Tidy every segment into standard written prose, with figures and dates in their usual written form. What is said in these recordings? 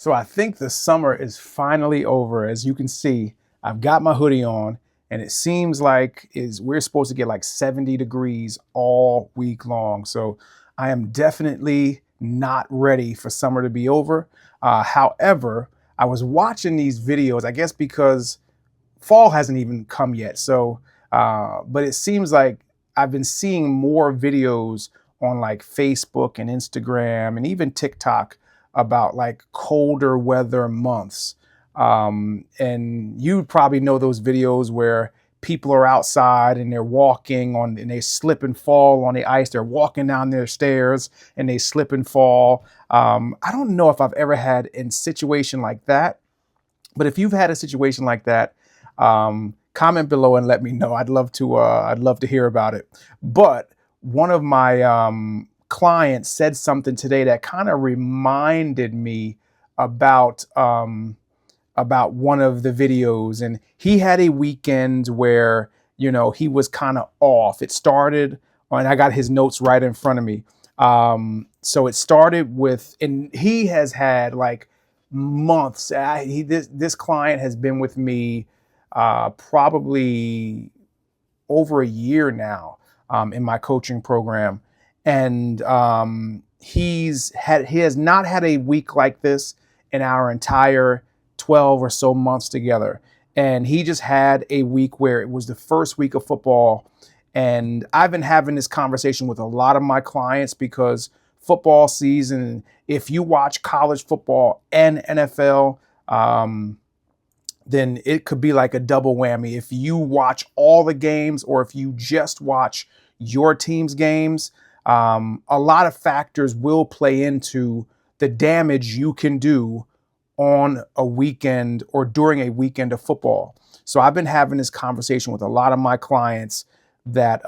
So I think the summer is finally over. As you can see, I've got my hoodie on and it seems like we're supposed to get like 70 degrees all week long. So I am definitely not ready for summer to be over. However, I was watching these videos, I guess because fall hasn't even come yet. But it seems like I've been seeing more videos on like Facebook and Instagram and even TikTok about like colder weather months. And you probably know those videos where people are outside and they're walking on and they slip and fall on the ice. They're walking down their stairs and they slip and fall. I don't know if I've ever had a situation like that, but if you've had a situation like that, comment below and let me know. I'd love to hear about it. But one of my clients said something today that kind of reminded me about one of the videos, and he had a weekend where he was kind of off. It started, and I got his notes right in front of me. So it started with, and he has had like months. This client has been with me probably over a year now in my coaching program, and he has not had a week like this in our entire 12 or so months together. And he just had a week where it was the first week of football. And I've been having this conversation with a lot of my clients because football season, if you watch college football and NFL, then it could be like a double whammy. If you watch all the games or if you just watch your team's games, a lot of factors will play into the damage you can do on a weekend or during a weekend of football. So I've been having this conversation with a lot of my clients that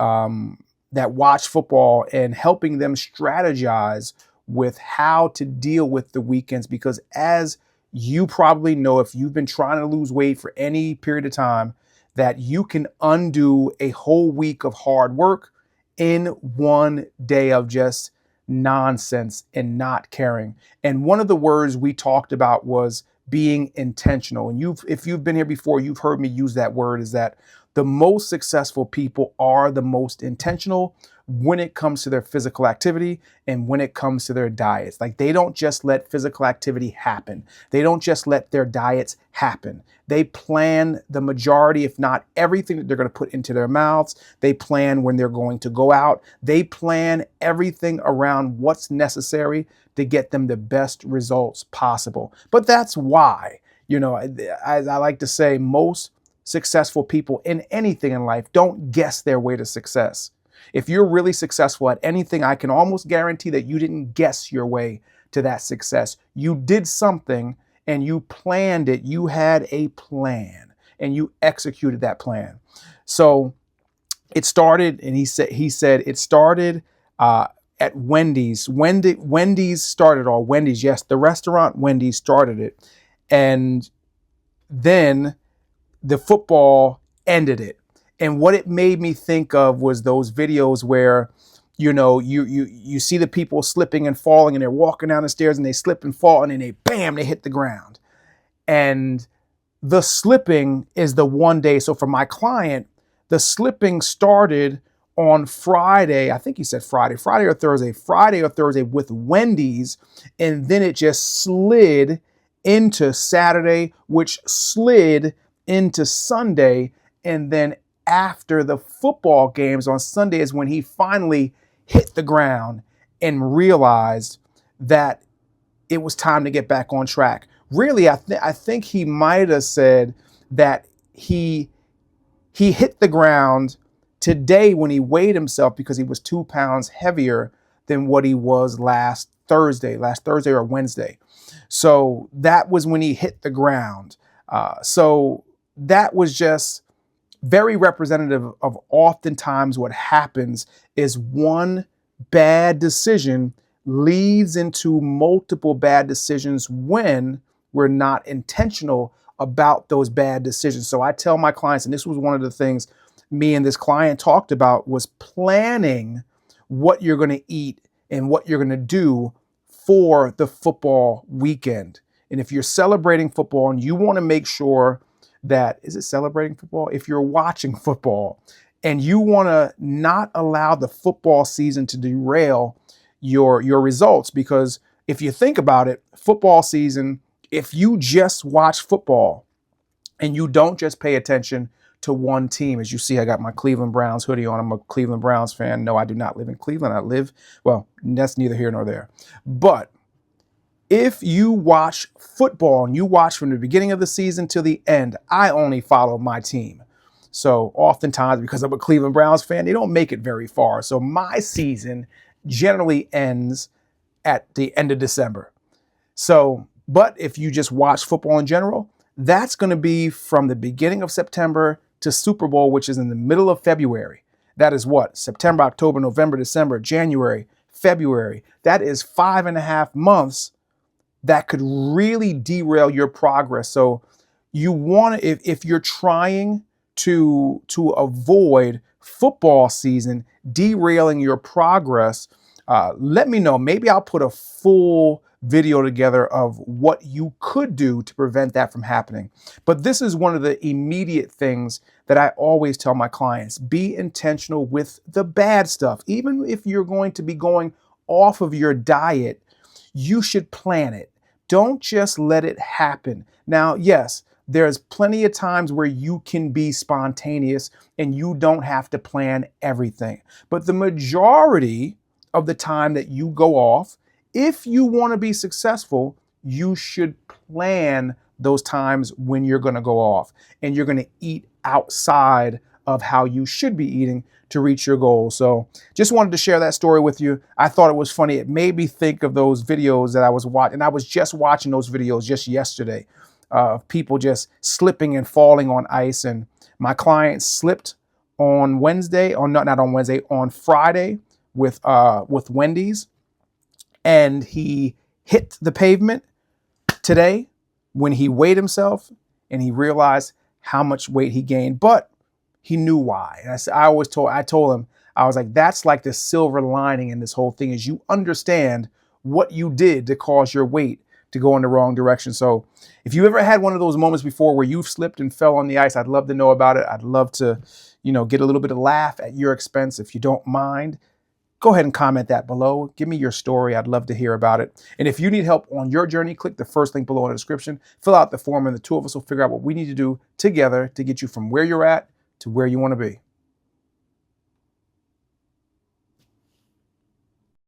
watch football and helping them strategize with how to deal with the weekends, because as you probably know, if you've been trying to lose weight for any period of time, that you can undo a whole week of hard work in one day of just nonsense and not caring. And one of the words we talked about was being intentional. And if you've been here before, you've heard me use that word, is that the most successful people are the most intentional when it comes to their physical activity and when it comes to their diets. Like, they don't just let physical activity happen. They don't just let their diets happen. They plan the majority, if not everything, that they're going to put into their mouths. They plan when they're going to go out. They plan everything around what's necessary to get them the best results possible. But that's why, I like to say, most successful people in anything in life don't guess their way to success. If you're really successful at anything, I can almost guarantee that you didn't guess your way to that success. You did something and you planned it. You had a plan and you executed that plan. So it started, and he said it started at Wendy's. Wendy's started, or Wendy's, yes, the restaurant Wendy's started it. And then the football ended it. And what it made me think of was those videos where, you see the people slipping and falling and they're walking down the stairs and they slip and fall and then they hit the ground. And the slipping is the one day. So for my client, the slipping started on Friday. I think he said Friday or Thursday with Wendy's. And then it just slid into Saturday, which slid into Sunday. And then after the football games on Sunday is when he finally hit the ground and realized that it was time to get back on track. Really, I think he might have said that he hit the ground today when he weighed himself because he was 2 pounds heavier than what he was last Thursday or Wednesday. So that was when he hit the ground. So that was just very representative of oftentimes what happens is one bad decision leads into multiple bad decisions when we're not intentional about those bad decisions. So I tell my clients, and this was one of the things me and this client talked about, was planning what you're going to eat and what you're going to do for the football weekend. And if you're celebrating football and you want to make sure that, is it celebrating football? If you're watching football and you want to not allow the football season to derail your results, because if you think about it, football season, if you just watch football and you don't just pay attention to one team, as you see, I got my Cleveland Browns hoodie on. I'm a Cleveland Browns fan. No, I do not live in Cleveland. Well, that's neither here nor there. But if you watch football and you watch from the beginning of the season to the end, I only follow my team. So oftentimes, because I'm a Cleveland Browns fan, they don't make it very far. So my season generally ends at the end of December. So, but if you just watch football in general, that's going to be from the beginning of September to Super Bowl, which is in the middle of February. That is what? September, October, November, December, January, February. That is 5.5 months that could really derail your progress. So you want to, if you're trying to avoid football season derailing your progress, let me know. Maybe I'll put a full video together of what you could do to prevent that from happening. But this is one of the immediate things that I always tell my clients: be intentional with the bad stuff. Even if you're going to be going off of your diet, you should plan it. Don't just let it happen. Now, yes, there's plenty of times where you can be spontaneous and you don't have to plan everything. But the majority of the time that you go off, if you want to be successful, you should plan those times when you're going to go off and you're going to eat outside of how you should be eating to reach your goals. So just wanted to share that story with you. I thought it was funny. It made me think of those videos that I was watching. And I was just watching those videos just yesterday of people just slipping and falling on ice. And my client slipped on Wednesday, or not on Wednesday, on Friday with Wendy's. And he hit the pavement today when he weighed himself and he realized how much weight he gained. But he knew why. And I told him, I was like, that's like the silver lining in this whole thing, is you understand what you did to cause your weight to go in the wrong direction. So if you ever had one of those moments before where you've slipped and fell on the ice, I'd love to know about it. I'd love to, get a little bit of laugh at your expense. If you don't mind, go ahead and comment that below. Give me your story. I'd love to hear about it. And if you need help on your journey, click the first link below in the description. Fill out the form and the two of us will figure out what we need to do together to get you from where you're at to where you want to be.